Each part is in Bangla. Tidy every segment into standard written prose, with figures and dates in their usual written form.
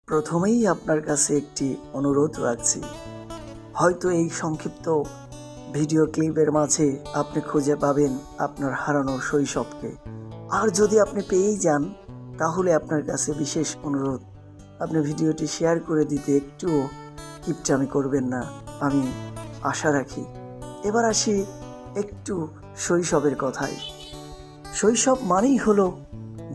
প্রথমেই আপনার কাছে একটি অনুরোধ রাখছি। হয়তো এই সংক্ষিপ্ত ভিডিও ক্লিপের মাঝে আপনি খুঁজে পাবেন আপনার হারানো শৈশবকে। আর যদি আপনি পেয়েই যান, তাহলে আপনার কাছে বিশেষ অনুরোধ, আপনি ভিডিওটি শেয়ার করে দিতে একটুও কিপটামি করবেন না, আমি আশা রাখি। এবার আসি একটু শৈশবের কথায়। শৈশব মানেই হলো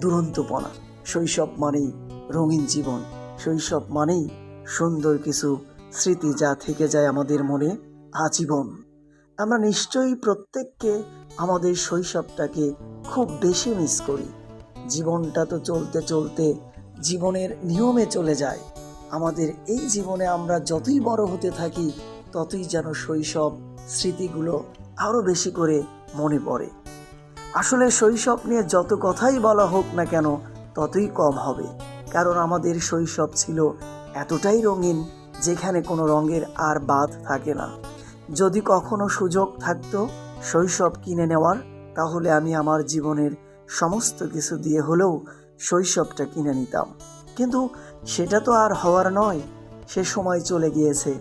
দুরন্তপনা, শৈশব মানেই রঙিন জীবন, শৈশব মানেই সুন্দর কিছু স্মৃতি যা থেকে যায় আমাদের মনে আজীবন। আমরা নিশ্চয়ই প্রত্যেককে আমাদের শৈশবটাকে খুব বেশি মিস করি। জীবনটা তো চলতে চলতে জীবনের নিয়মে চলে যায়। আমাদের এই জীবনে আমরা যতই বড় হতে থাকি, ততই যেন শৈশব স্মৃতিগুলো আরও বেশি করে মনে পড়ে। আসলে শৈশব নিয়ে যত কথাই বলা হোক না কেন, ততই কম হবে। কারণ আমাদের শৈশব ছিল এতটাই রঙিন, যেখানে কোনো রঙের আর বাদ থাকে না। যদি কখনো সুযোগ থাকতো শৈশব কিনে নেওয়ার, তাহলে আমি আমার জীবনের সমস্ত কিছু দিয়ে হলেও শৈশবটা কিনে নিতাম। কিন্তু সেটা তো আর হওয়ার নয়, সে সময় চলে গিয়েছে,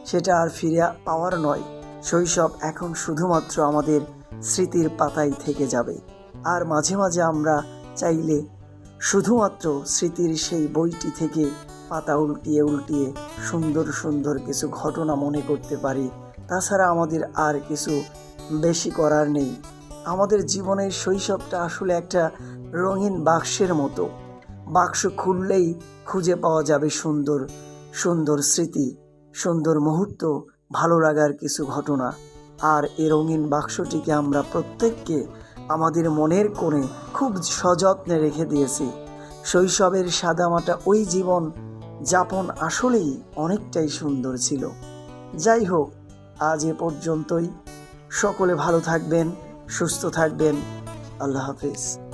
সেটা আর ফিরে পাওয়ার নয়। শৈশব এখন শুধুমাত্র আমাদের স্মৃতির পাতায় থেকে যাবে। আর মাঝে মাঝে আমরা চাইলে শুধুমাত্র স্মৃতির সেই বইটি থেকে পাতা উল্টিয়ে উল্টিয়ে সুন্দর সুন্দর কিছু ঘটনা মনে করতে পারি। তাছাড়া আমাদের আর কিছু বেশি করার নেই। আমাদের জীবনের শৈশবটা আসলে একটা রঙিন বাক্সের মতো। বাক্স খুললেই খুঁজে পাওয়া যাবে সুন্দর সুন্দর স্মৃতি, সুন্দর মুহূর্ত, ভালো লাগার কিছু ঘটনা। আর এই রঙিন বাক্সটিকে আমরা প্রত্যেককে আমাদের মনের কোণে খুব সযত্নে রেখে দিয়েছি। শৈশবের সাদামাটা ওই জীবন যাপন আসলেই অনেকটাই সুন্দর ছিল। যাই হোক, আজ এ পর্যন্তই। সকলে ভালো থাকবেন, সুস্থ থাকবেন। আল্লাহ হাফেজ।